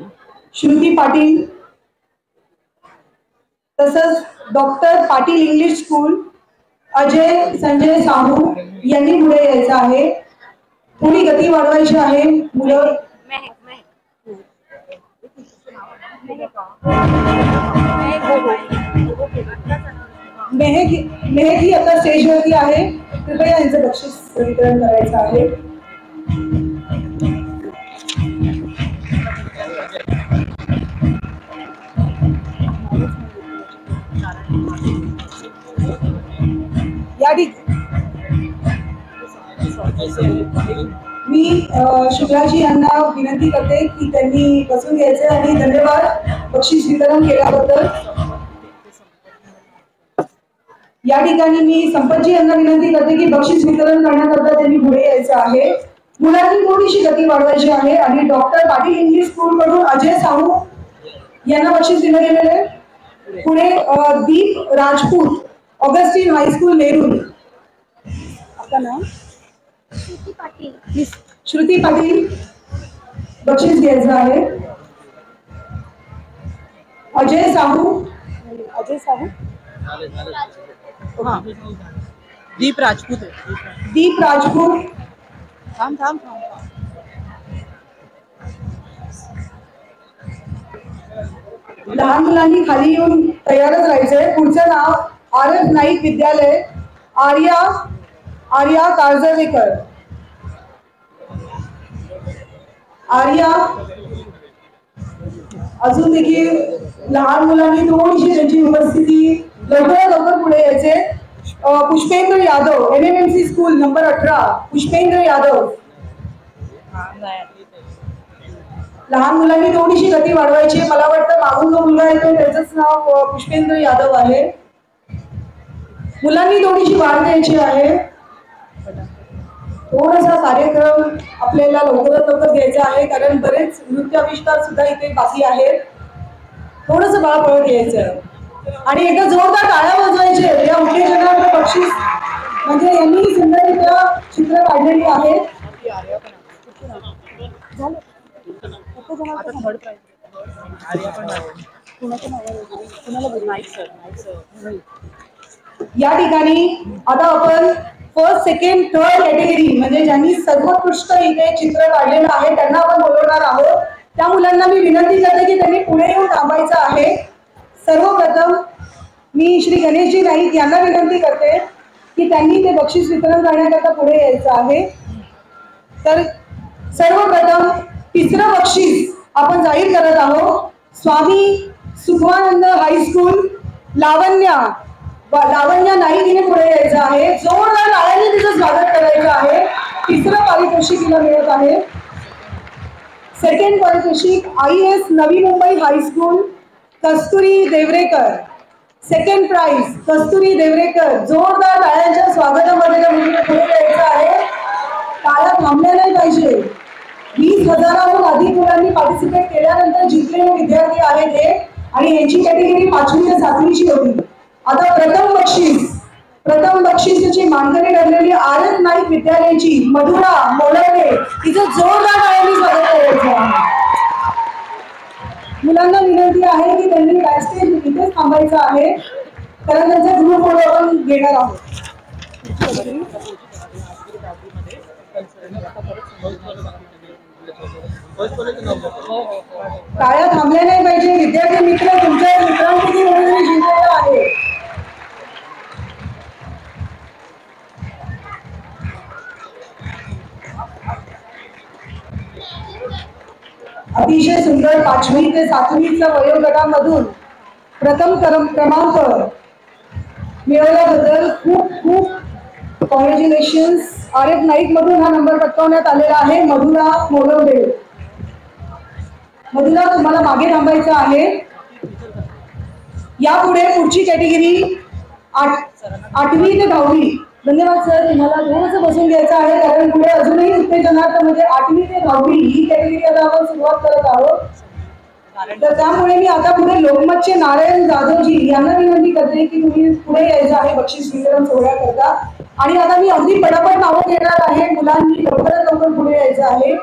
श्रुती पाटील तसंच doctor Patil English school Ajay Sanjay Sahu यांनी पुढे यायचं आहे. थोडी गती वाढवायची आहे. मुलं मेहकी आता स्टेजवरती आहे. कृपया यांचं बक्षीस वितरण करायचं आहे. मी शुक्लाजी यांना विनंती करते की त्यांनी बसून घ्यायचे आणि धन्यवाद बक्षीस वितरण केल्याबद्दल. या ठिकाणी मी संपतजी यांना विनंती करते की बक्षीस वितरण करण्याकरता त्यांनी पुढे यायचं आहे. मुलांनी थोडीशी गती वाढवायची आहे आणि डॉक्टर पाटील इंग्लिश स्कूल कडून अजय साहू यांना बक्षीस दिलं गेलेलं आहे. पुढे दीप राजपूत ऑगस्टिन हायस्कूल नेरूळ. आपलं नाव श्रुती पाटील. बक्षीस घ्यायचं आहे. अजय साहू हाँ दीप राजपूत है. दीप राजपूत. थांब लहान मुलांनी खाली येऊन तयारच राहायचंय. पुढचं नाव RF नाईक विद्यालय आर्या कारजवेकर. आर्या अजून देखील लहान मुलांनी थोडीशी त्यांची उपस्थिती लवकर पुढे यायचे. Pushpendra Yadav MMMC school number 18. Pushpendra Yadav. लहान मुलांनी थोडीशी गती वाढवायची. मला वाटतं मागून जो मुलगा येतो त्याचंच नाव पुष्पेंद्र यादव आहे. मुलांनी थोडीशी वाढ द्यायची आहे. थोडासा कार्यक्रम आपल्याला लवकर घ्यायचा आहे कारण बरेच नृत्य आविष्कार सुद्धा इथे बाकी आहेत. थोडंसं बळपळत यायचं आहे आणि एकदा जोरदार टाळ्या वाजवायचे. या उत्तेजनाचं बक्षीस म्हणजे यांनी सुंदररित्या चित्र काढलेली आहेत. या ठिकाणी आता आपण फर्स्ट सेकंड थर्ड कॅटेगरी म्हणजे ज्यांनी सर्वोत्कृष्ट इथे चित्र काढलेलं आहे त्यांना आपण बोलवणार आहोत. त्या मुलांना मी विनंती करते की त्यांनी पुढे येऊन थांबायचं आहे. सर्वप्रथम मी श्री गणेशजी नाईक यांना विनंती करते की त्यांनी ते बक्षीस वितरण करण्याकरता पुढे यायचं आहे. तर सर्वप्रथम तिसरं बक्षीस आपण जाहीर करत आहोत. स्वामी सुखवानंद हायस्कूल लावण्या नाईक हिने पुढे यायचं आहे. जोरदार टाळ्यांनी तिचं स्वागत करायचं आहे. तिसरं पारितोषिक तिला मिळत आहे. सेकंड पारितोषिक IAS नवी मुंबई हायस्कूल कस्तुरी देवरेकर. सेकंड प्राइज कस्तुरी देवरेकर. जोरदार टाळ्यांच्या स्वागतामध्ये त्या मुलीने पुढे यायचं आहे. टाळ्या थांबल्या नाही पाहिजे. 20,000हून अधिक मुलांनी पार्टिसिपेट केल्यानंतर जिंकलेले विद्यार्थी आहेत हे आणि यांची कॅटेगरी 5वी ते 7वीची होती. आता प्रथम बक्षिसाची मानकरी ठरलेली RS नाईक विद्यालयाची मधुरा मोडवणे तिचं जोरदार टाळ्यांनी स्वागत करायचं आहे. मुलांना विनंती आहे की त्यांनी बॅकस्टेज इथेच थांबायचं आहे कारण त्यांचा ग्रुप फोटो आपण घेणार आहोत. टाळ्या थांबल्या नाही पाहिजे. विद्यार्थी मित्र तुमच्या मित्रांपैकी कोणीतरी जिंकलेला आहे. अतिशय सुंदर 5वी ते 7वीच्या वयोगटामधून प्रथम क्रमांक मिळवल्याबद्दल खूप खूप कॉंग्रॅच्युलेशन्स. RS नाईक मधून हा नंबर पटकावण्यात आलेला आहे. मधुरा मोलवडे. मधुरा तुम्हाला मागे थांबायचं आहे. यापुढे पुढची कॅटेगरी 8वी ते 10वी. धन्यवाद सर. तुम्हाला थोडंसं बसून घ्यायचं आहे कारण पुढे अजूनही उत्तेजनार्थ म्हणजे 8वी ते 10वी ही कॅटेगरी आता आपण सुरुवात करत आहोत. तर त्यामुळे मी आता पुढे लोकमतचे नारायण जाधवजी यांना विनंती करते की तुम्ही पुढे यायचं आहे बक्षीस वितरण सोहळ्याकरता. आणि आता मी अगदी पटापट नावं घेणार आहे. मुलांनी लवकरात लवकर पुढे यायचं आहे.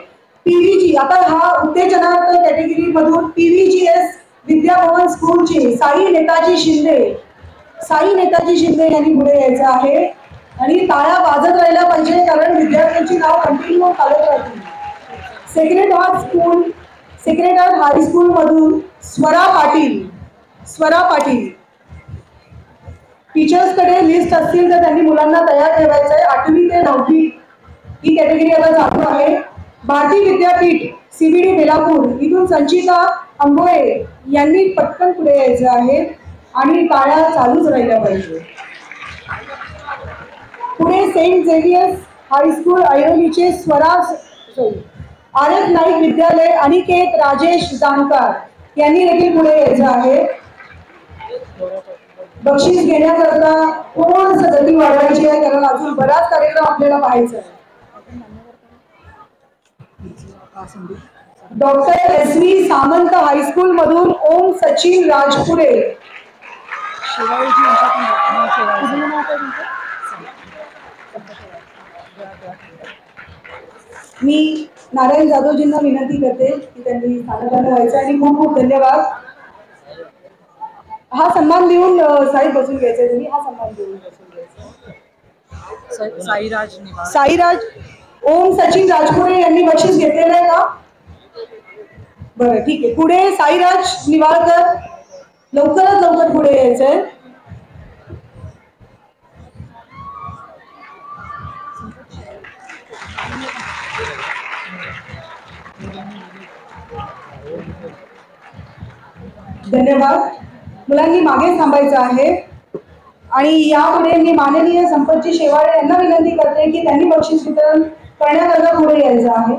PVG आता हा उत्तेजनार्थ कॅटेगरी मधून PVGS विद्याभवन स्कूलचे साई नेताजी शिंदे यांनी पुढे यायचं आहे. आणि टाळ्या वाजत राहिल्या पाहिजे कारण विद्यार्थ्यांची नाव कंटिन्यू चालत राहतील. सेक्रेट हार्ट हायस्कूल मधून स्वरा पाटील. टीचर्सकडे लिस्ट असतील तर त्यांनी मुलांना तयार ठेवायचं आहे. 8वी ते 9वी ही कॅटेगरी आता चालू आहे. भारती विद्यापीठ CBD बेलापूर इथून संचिता अंबोळे यांनी पटकन पुढे यायचं आहे आणि टाळ्या चालूच राहिल्या पाहिजे. पुढे सेंट झेवियर्स हायस्कूल ऐरोलीचे RS नाईक विद्यालय अनिकेत राजेश जानकर यांनी देखील पुढे यायचं आहे. बक्षीस घेण्याकरता थोडंसं गती वाढवायची आहे कारण अजून बराच कार्यक्रम आपल्याला पाहायचा आहे. डॉक्टर SV सामंत हायस्कूल मधून ओम सचिन राजपुरे. मी नारायण जाधवजींना विनंती करते की त्यांनी स्थानापन्न व्हायचं आणि खूप खूप धन्यवाद. हा सन्मान देऊन साई बसून घ्यायचा. तुम्ही हा सन्मान देऊन बसून घ्यायचा. साईराज ओम सचिन राजपुरे यांनी बक्षीस घेतलेलं आहे का? बरं ठीक आहे. पुढे साईराज निवाळकर लवकरात लवकर पुढे यायचंय. धन्यवाद. मुलांनी मागे थांबायचं आहे. आणि यापुढे मी माननीय संपतजी शेवाळे यांना विनंती करते की त्यांनी बक्षीस वितरण करण्याकरता पुढे यायचं आहे.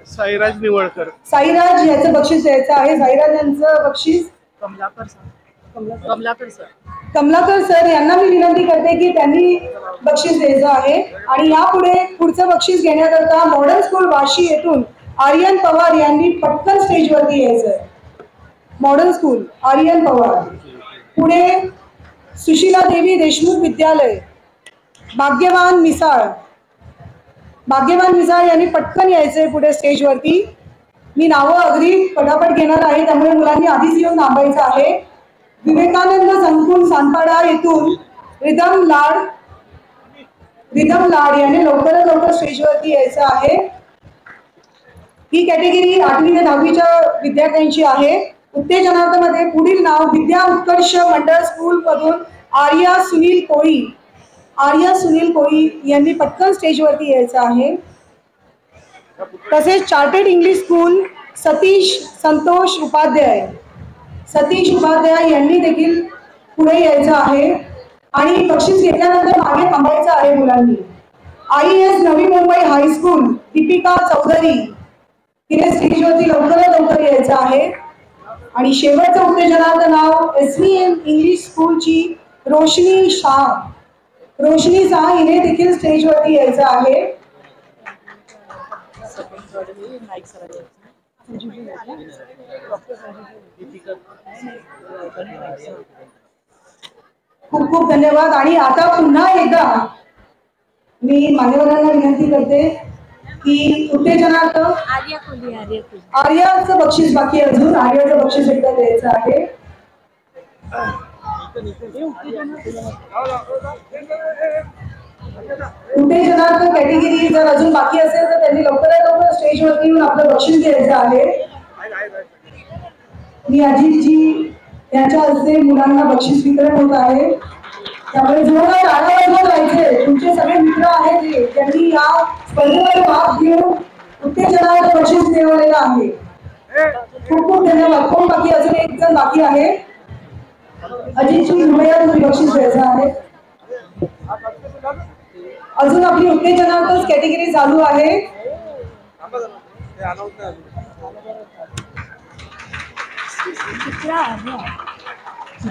साईराज निवळकर. साईराज याचं बक्षीस द्यायचं आहे. साईराज यांचं बक्षीस कमलाकर सर यांना मी विनंती करते की त्यांनी बक्षीस द्यायचं आहे. आणि यापुढे पुढचं बक्षीस घेण्याकरता मॉडर्न स्कूल वाशी येथून आर्यन पवार यांनी पटकन स्टेजवरती यायचं. Modern school Aryan Pawar. पुढे सुशीला देवी देशमुख विद्यालय भाग्यवान मिसाळ यांनी पटकन यायचंय पुढे स्टेजवरती. मी नावं अगदी पटापट घेणार आहे त्यामुळे मुलांनी आधीच येऊन थांबायचं आहे. विवेकानंद संकुल सानपाडा येथून रिदम लाड याने लवकरात लवकर स्टेजवरती यायचं आहे. ही कॅटेगरी 8वी ते 10वीच्या विद्यार्थ्यांची आहे. उत्तेजनार्थमध्ये पुढील नाव विद्या उत्कर्ष मंडळ स्कूल मधून आर्या सुनील कोळी यांनी पटकन स्टेजवरती यायचं आहे. तसेच chartered English school Satish Upadhyay यांनी देखील पुढे यायचं आहे आणि बक्षीस घेतल्यानंतर मागे थांबायचं आहे मुलांनी. IAS नवी मुंबई हायस्कूल दीपिका चौधरी तिने स्टेजवरती लवकरात लवकर यायचं आहे. आणि शेवटचं उत्तेजनार्थ नाव SVM इंग्लिश स्कूलची रोशनी शाह हिने देखील स्टेजवरती यायचं आहे. खूप खूप धन्यवाद. आणि आता पुन्हा एकदा मी मान्यवरांना विनंती करते की उत्तेजनार्थ आर्याचं बक्षीस बाकी अजून आर्याचं बक्षीस एकदा द्यायचं आहे. उत्तेजनार्थ कॅटेगरी जर अजून बाकी असेल तर त्यांनी लवकरात लवकर स्टेजवरती येऊन आपलं बक्षीस द्यायचं आहे. मी अजितजी यांच्या हस्ते मुलांना बक्षीस वितरण होत आहे. त्यामुळे जोरदार टाळ्या वाजवत राहायचे. तुमचे सगळे मित्र आहेत त्यांनी या स्पर्धेमध्ये भाग घेऊन उत्तेजनार्थ बक्षीस मिळवलेलं आहे. खूप खूप धन्यवाद. कोण बाकी अजून एक जण बाकी आहे. अजितजी कृपया तुम्ही बक्षीस द्यायचं आहे. अजून आपली उत्तेजनार्थ कॅटेगरी चालू आहे.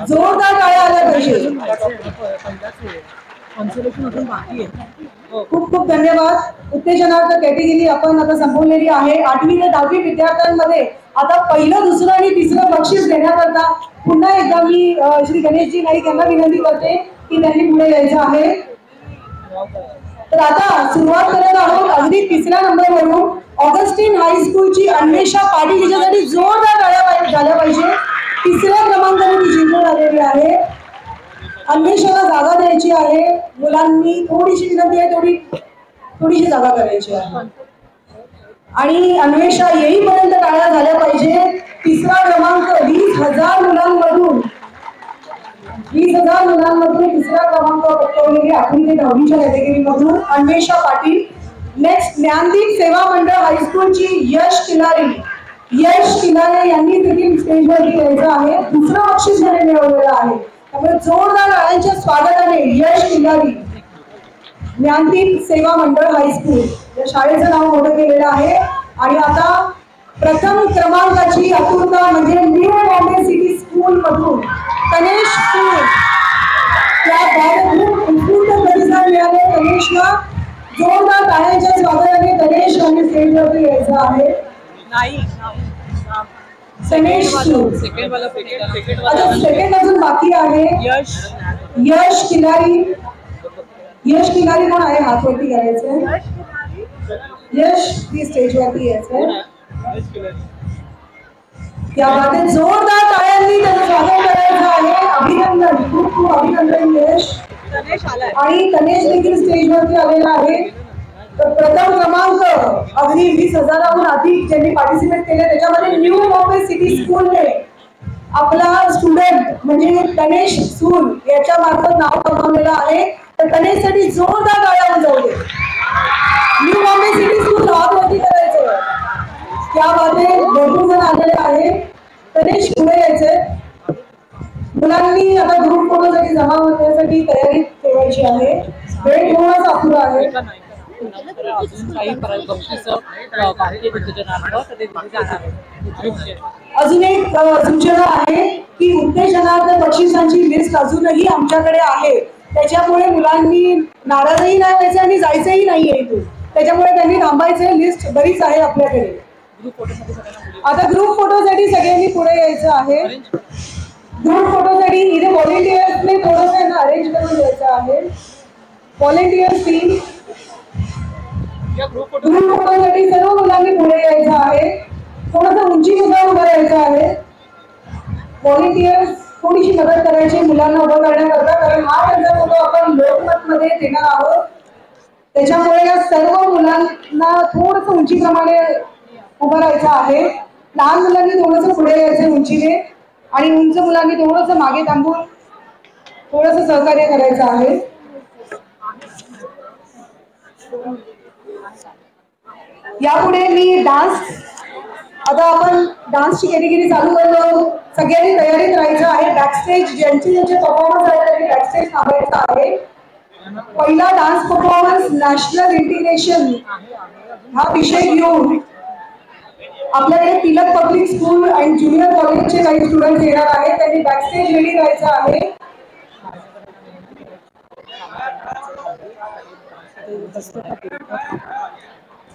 जोरदार टाळ्या आल्या पाहिजे. खूप खूप धन्यवाद. उत्तेजनार्थ कॅटेगरी आपण आता संपवलेली आहे. 8वी ते 10वी विद्यार्थ्यांमध्ये आता पहिलं, दुसरं आणि तिसरं बक्षीस देण्याकरता पुन्हा एकदा मी श्री गणेशजी नाईक यांना विनंती करते की त्यांनी पुढे यायचं आहे. तर आता सुरुवात करत आहोत अगदी 3ऱ्या नंबरवरून. ऑगस्टिन हायस्कूलची अन्वेषा पाटील हिच्यासाठी जोरदार टाळ्या झाल्या पाहिजे. 3ऱ्या क्रमांकाने ती जिंकून आलेली आहे. अन्वेषाला जागा द्यायची आहे. मुलांनी थोडीशी विनंती आहे, थोडीशी जागा करायची आहे. आणि अन्वेषा येईपर्यंत टाळ्या झाल्या पाहिजे. 3रा क्रमांक 20,000 मुलांमधून 3रा क्रमांक पटकावलेली 8वी ते 10वीच्या कॅटेगरीमधून अन्वेषा पाटील. नेक्स्ट ज्ञानदीप सेवा मंडळ हायस्कूलची यश किनारे यांनी देखील स्टेजवरती यायचं आहे. दुसरं बक्षीस मिळवलेलं आहे. त्यामुळे जोरदार टाळ्यांच्या स्वागताने यश किनारी ज्ञानदीप सेवा मंडळ हायस्कूल या शाळेचं नाव मोठं केलेलं आहे. आणि आता प्रथम क्रमांकाची आतुरता म्हणजे न्यू बॉम्बे सिटी स्कूल मधून तनेश स्कूल त्या उत्स्फूर्त प्रतिसाद मिळाले. तनेशला जोरदार टाळ्यांच्या स्वागताने तनेश यांनी स्टेजवरती यायचं आहे. सेकंड अजून बाकी आहे. यश किनारी कोण आहे? हात वरती करायचं. यश ती स्टेजवरती यायचं. त्या बाबतीत जोरदार टाळ्यांनी त्याचं स्वागत करायचं आहे. अभिनंदन, खूप खूप अभिनंदन यश. आणि तनेश देखील स्टेजवरती आलेला आहे. तर प्रथम क्रमांक अगदी 20,000हून अधिक ज्यांनी पार्टिसिपेट केले त्याच्यामध्ये न्यू बॉम्बे सिटी स्कूलने आपला स्टुडंट म्हणजे तनेश सूल याच्या मार्फत नाव कमावलेलं आहे. तर तनेशसाठी जोरदार टाळ्या वाजवले. न्यू बॉम्बे सिटी स्कूल हात वरती करायचं. त्यामध्ये भरपूर जण आलेले आहे. तनेश पुढे यायचे. मुलांनी आता ग्रुप फोटोसाठी जमा होण्यासाठी तयारी ठेवायची आहे. वेळ थोडासा अपुरा आहे. अजून एक सूचना आहे की उत्तेजनार्थ बक्षिसांची लिस्ट अजूनही आमच्याकडे आहे. त्याच्यामुळे मुलांनी नाराजही नाही व्हायचं आणि जायचंही नाहीये इथून. त्याच्यामुळे त्यांनी थांबायचे. लिस्ट बरीच आहे आपल्याकडे. आता ग्रुप फोटोसाठी सगळ्यांनी पुढे यायचं आहे. ग्रुप फोटोसाठी इथे व्हॉलेंटियर्सने थोडंसं अरेंज करून द्यायचं आहे. व्हॉलेंटियर्स टीम ग्रुप फोटोसाठी सर्व मुलांनी पुढे यायचं आहे. थोडंसं उंचीनुसार उभं राहायचं आहे. व्हॉलेंटियर्स थोडीशी मदत करायची मुलांना उभं करण्याकरता, कारण हा त्यांचा फोटो आपण लोकमत मध्ये देणार आहोत. त्याच्यामुळे या सर्व मुलांना थोडस उंचीप्रमाणे उभं राहायचं आहे. लहान मुलांनी थोडंसं पुढे यायचं उंचीने आणि उंच मुलांनी थोडंसं मागे थांबून थोडंसं सहकार्य करायचं आहे. यापुढे मी डान्स, आता आपण डान्सची कॅटेगरी चालू करतो. सगळ्यांनी तयारीत राहायचं आहे. बॅकस्टेज ज्यांचे परफॉर्मन्स आहेत त्यांनी बॅकस्टेज थांबायचं आहे. पहिला डान्स परफॉर्मन्स नॅशनल इंटिग्रेशन हा विषय घेऊन आपल्याकडे तिलक पब्लिक स्कूल आणि ज्युनियर कॉलेजचे काही स्टुडंट येणार आहेत. त्यांनी बॅकस्टेज रेडी राहायचं आहे.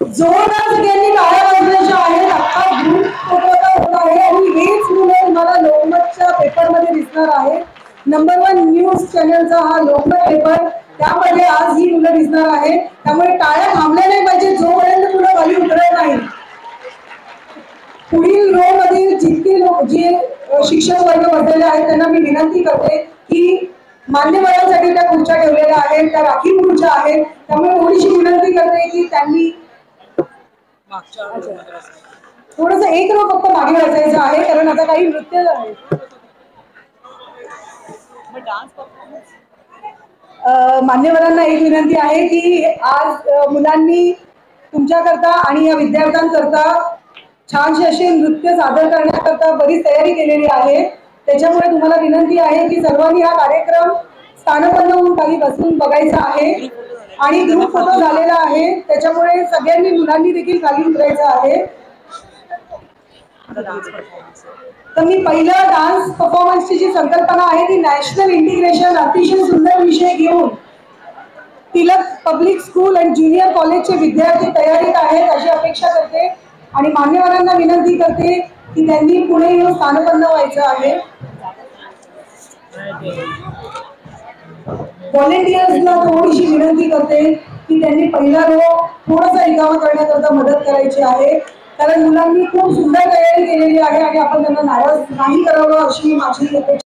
जोरदार सगळ्यांनी टाळ्या वाजवायच्या आहेत. आता ग्रुप फोटो होत आहे आणि हेच मुलं तुम्हाला लोकमतच्या पेपरमध्ये दिसणार आहे. नंबर 1 न्यूज चॅनलचा हा लोकमत पेपर, त्यामध्ये आज ही मुलं दिसणार आहे. त्यामुळे टाळ्या थांबल्या नाही पाहिजे जोपर्यंत मुलं खाली उतरत नाही. पुढील रो मध्ये जितके लोक जे शिक्षक वर्ग बसलेले आहेत त्यांना मी विनंती करते की मान्यवरांसाठी त्या खुर्च्या ठेवलेल्या आहेत, त्या राखीव खुर्च्या आहेत. त्यामुळे थोडीशी विनंती करते की त्यांनी थोडस एक रो फक्त मागे वाचायचं आहे, कारण आता काही नृत्य आहे. मान्यवरांना एक विनंती आहे की आज मुलांनी तुमच्याकरता आणि या विद्यार्थ्यांकरता छानसे असे नृत्य सादर करण्याकरता बरीच तयारी केलेली आहे. त्याच्यामुळे तुम्हाला विनंती आहे की सर्वांनी हा कार्यक्रम स्थानबद्ध होऊन खाली बसून बघायचा आहे. आणि ग्रुप फोटो झालेला आहे, त्याच्यामुळे सगळ्यांनी मुलांनी देखील खाली उतरायचं आहे. तर मी पहिला डान्स परफॉर्मन्सची जी संकल्पना आहे ती नॅशनल इंटिग्रेशन अतिशय सुंदर विषय घेऊन तिलक पब्लिक स्कूल आणि ज्युनियर कॉलेजचे विद्यार्थी तयारीत आहेत अशी अपेक्षा करते. आणि मान्यवरांना विनंती करते की त्यांनी पुढे येऊन स्थानबद्ध व्हायचं आहे. व्हॉलेंटियर्सला थोडीशी विनंती करते की त्यांनी पहिला रो थोडासा रिकामा करण्याकरता मदत करायची आहे, कारण मुलांनी खूप सुंदर तयारी केलेली आहे आणि आपण त्यांना नाराज नाही करावं अशी माझी अपेक्षा.